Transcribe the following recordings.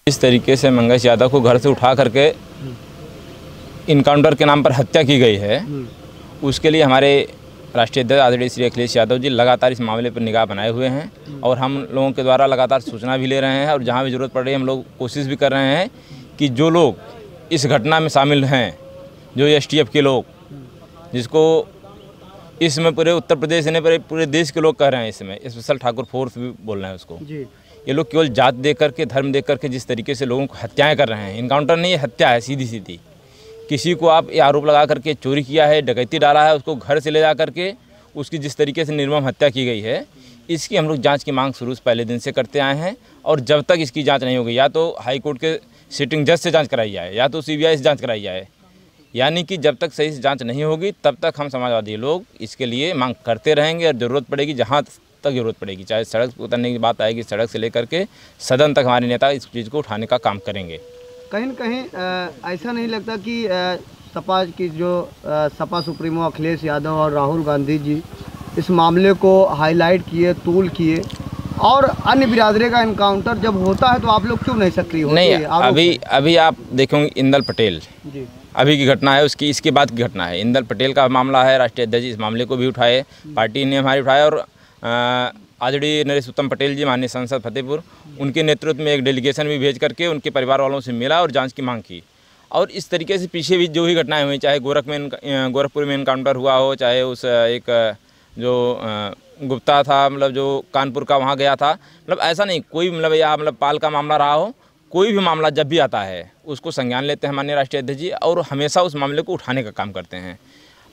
इस तरीके से मंगेश यादव को घर से उठा करके इनकाउंटर के नाम पर हत्या की गई है, उसके लिए हमारे राष्ट्रीय अध्यक्ष आदरणीय श्री अखिलेश यादव जी लगातार इस मामले पर निगाह बनाए हुए हैं और हम लोगों के द्वारा लगातार सूचना भी ले रहे हैं और जहां भी ज़रूरत पड़ रही है हम लोग कोशिश भी कर रहे हैं कि जो लोग इस घटना में शामिल हैं, जो एसटीएफ के लोग, जिसको इसमें पूरे उत्तर प्रदेश ने पूरे देश के लोग कह रहे हैं, इसमें स्पेशल ठाकुर फोर्स भी बोल रहे हैं उसको जी। ये लोग केवल जात देख करके, धर्म देख करके जिस तरीके से लोगों को हत्याएँ कर रहे हैं, इनकाउंटर नहीं, ये हत्या है सीधी सीधी। किसी को आप ये आरोप लगा करके चोरी किया है, डकैती डाला है, उसको घर से ले जा करके उसकी जिस तरीके से निर्मम हत्या की गई है, इसकी हम लोग जांच की मांग शुरू से पहले दिन से करते आए हैं। और जब तक इसकी जांच नहीं होगी, या तो हाई कोर्ट के सिटिंग जज से जांच कराई जाए या तो सीबीआई से जांच कराई जाए, यानी कि जब तक सही से जांच नहीं होगी तब तक हम समाजवादी लोग इसके लिए मांग करते रहेंगे। और ज़रूरत पड़ेगी, जहाँ तक ज़रूरत पड़ेगी, चाहे सड़क उतरने की बात आएगी, सड़क से लेकर के सदन तक हमारे नेता इस चीज़ को उठाने का काम करेंगे। कहीं न कहीं ऐसा नहीं लगता कि सपा की जो सपा सुप्रीमो अखिलेश यादव और राहुल गांधी जी इस मामले को हाईलाइट किए, तूल किए, और अन्य बिरादरी का इनकाउंटर जब होता है तो आप लोग क्यों नहीं सक्रिय होते? नहीं, अभी आप देखेंगे इंदल पटेल जी, अभी की घटना है, उसकी इसके बाद की घटना है। इंदल पटेल का मामला है, राष्ट्रीय अध्यक्ष इस मामले को भी उठाए, पार्टी ने हमारी उठाया और आदरणीय नरेश उत्तम पटेल जी, माननीय सांसद फतेहपुर, उनके नेतृत्व में एक डेलीगेशन भी भेज करके उनके परिवार वालों से मिला और जांच की मांग की। और इस तरीके से पीछे भी जो भी घटनाएं हुई, चाहे गोरखपुर में इनकाउंटर हुआ हो, चाहे उस एक जो गुप्ता था, मतलब जो कानपुर का वहाँ गया था, मतलब ऐसा नहीं कोई या पाल का मामला रहा हो, कोई भी मामला जब भी आता है उसको संज्ञान लेते हैं माननीय राष्ट्रीय अध्यक्ष जी और हमेशा उस मामले को उठाने का काम करते हैं।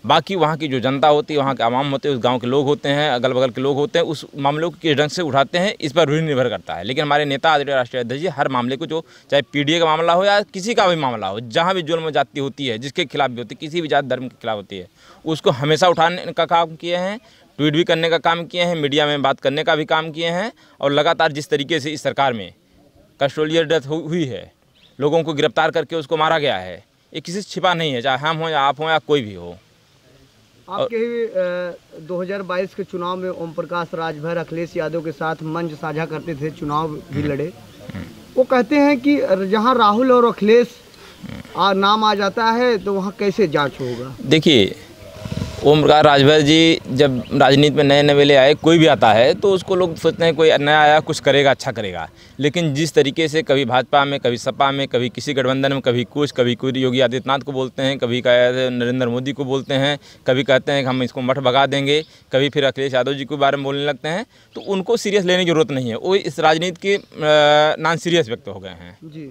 बाकी वहाँ की जो जनता होती है, वहाँ के आवाम होते हैं, उस गांव के लोग होते हैं, अगल बगल के लोग होते हैं, उस मामलों को किस ढंग से उठाते हैं इस पर भी निर्भर करता है। लेकिन हमारे नेता आदरणीय राष्ट्रीय अध्यक्ष जी हर मामले को, जो चाहे पीडीए का मामला हो या किसी का भी मामला हो, जहाँ भी जुल्म जाती होती है, जिसके खिलाफ भी होती है, किसी भी जात धर्म के खिलाफ होती है, उसको हमेशा उठाने का काम किए हैं, ट्वीट भी करने का काम किए हैं, मीडिया में बात करने का भी काम किए हैं। और लगातार जिस तरीके से इस सरकार में कस्टोडियल डेथ हुई है, लोगों को गिरफ्तार करके उसको मारा गया है, ये किसी से छिपा नहीं है, चाहे हम हो या आप हो या कोई भी हो। आपके ही 2022 के चुनाव में ओम प्रकाश राजभर अखिलेश यादव के साथ मंच साझा करते थे, चुनाव भी लड़े। वो कहते हैं कि जहां राहुल और अखिलेश नाम आ जाता है तो वहां कैसे जांच होगा? देखिए, ओम प्रकाश राजभर जी जब राजनीति में नए नवेले आए, कोई भी आता है तो उसको लोग सोचते हैं कोई नया आया, कुछ करेगा, अच्छा करेगा। लेकिन जिस तरीके से कभी भाजपा में, कभी सपा में, कभी किसी गठबंधन में, कभी कोई योगी आदित्यनाथ को बोलते हैं, कभी नरेंद्र मोदी को बोलते हैं, कभी कहते हैं कि हम इसको मठ भगा देंगे, कभी फिर अखिलेश यादव जी के बारे में बोलने लगते हैं, तो उनको सीरियस लेने की जरूरत नहीं है। वो इस राजनीति के नॉन सीरियस व्यक्ति हो गए हैं जी।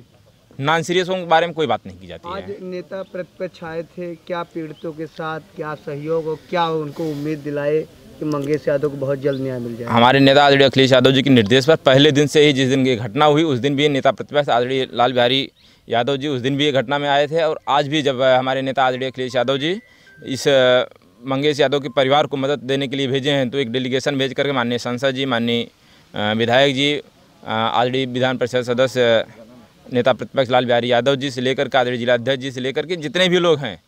नॉन सीरियसों के बारे में कोई बात नहीं की जाती है। आज नेता प्रतिपक्ष आए थे, क्या पीड़ितों के साथ क्या सहयोग और क्या उनको उम्मीद दिलाए कि मंगेश यादव को बहुत जल्द न्याय मिल जाए? हमारे नेता आदरणीय अखिलेश यादव जी के निर्देश पर पहले दिन से ही, जिस दिन ये घटना हुई उस दिन भी नेता प्रतिपक्ष आदरणीय लाल बिहारी यादव जी उस दिन भी ये घटना में आए थे। और आज भी जब हमारे नेता आदरणीय अखिलेश यादव जी इस मंगेश यादव के परिवार को मदद देने के लिए भेजे हैं, तो एक डेलीगेशन भेज करके माननीय सांसद जी, माननीय विधायक जी, आदरणीय विधान परिषद सदस्य नेता प्रतिपक्ष लाल बिहारी यादव जी से लेकर के आदरणीय जिला अध्यक्ष जी से लेकर के जितने भी लोग हैं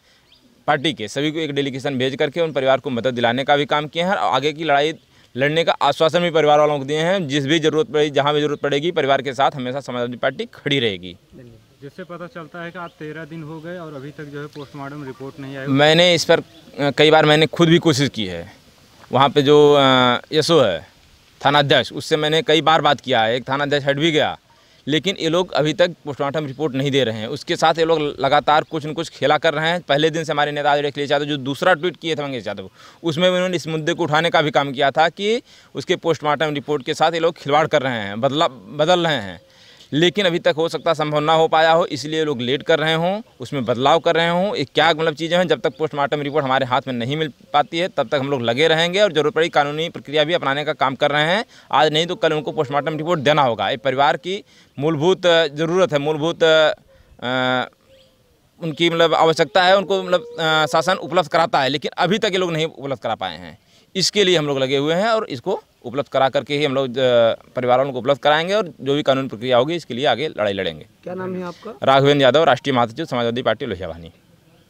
पार्टी के, सभी को एक डेलीगेशन भेज करके उन परिवार को मदद दिलाने का भी काम किए हैं और आगे की लड़ाई लड़ने का आश्वासन भी परिवार वालों को दिए हैं। जिस भी जरूरत पड़ेगी, जहां भी जरूरत पड़ेगी, परिवार के साथ हमेशा समाजवादी पार्टी खड़ी रहेगी। जिससे पता चलता है कि आज 13 दिन हो गए और अभी तक जो है पोस्टमार्टम रिपोर्ट नहीं आई। मैंने इस पर कई बार मैंने खुद भी कोशिश की है, वहाँ पर जो यसो है थानाध्यक्ष, उससे मैंने कई बार बात किया है, एक थानाध्यक्ष हट भी गया, लेकिन ये लोग अभी तक पोस्टमार्टम रिपोर्ट नहीं दे रहे हैं। उसके साथ ये लोग लगातार कुछ न कुछ खेला कर रहे हैं। पहले दिन से हमारे नेता अखिलेश यादव जो दूसरा ट्वीट किए थे मंगेश यादव, उसमें उन्होंने इस मुद्दे को उठाने का भी काम किया था कि उसके पोस्टमार्टम रिपोर्ट के साथ ये लोग खिलवाड़ कर रहे हैं, बदल रहे हैं। लेकिन अभी तक हो सकता संभव ना हो पाया हो, इसलिए लोग लेट कर रहे हों, उसमें बदलाव कर रहे हों। ये क्या चीज़ें हैं, जब तक पोस्टमार्टम रिपोर्ट हमारे हाथ में नहीं मिल पाती है तब तक हम लोग लगे रहेंगे और जरूरत पड़ी कानूनी प्रक्रिया भी अपनाने का काम कर रहे हैं। आज नहीं तो कल उनको पोस्टमार्टम रिपोर्ट देना होगा। ये परिवार की मूलभूत ज़रूरत है, मूलभूत उनकी आवश्यकता है, उनको शासन उपलब्ध कराता है, लेकिन अभी तक ये लोग नहीं उपलब्ध करा पाए हैं। इसके लिए हम लोग लगे हुए हैं और इसको उपलब्ध करा करके ही हम लोग परिवार वालों को उपलब्ध कराएंगे और जो भी कानूनी प्रक्रिया होगी इसके लिए आगे लड़ाई लड़ेंगे। क्या नाम है आपका? राघवेंद्र यादव, राष्ट्रीय महासचिव समाजवादी पार्टी लोहिया वाहिनी।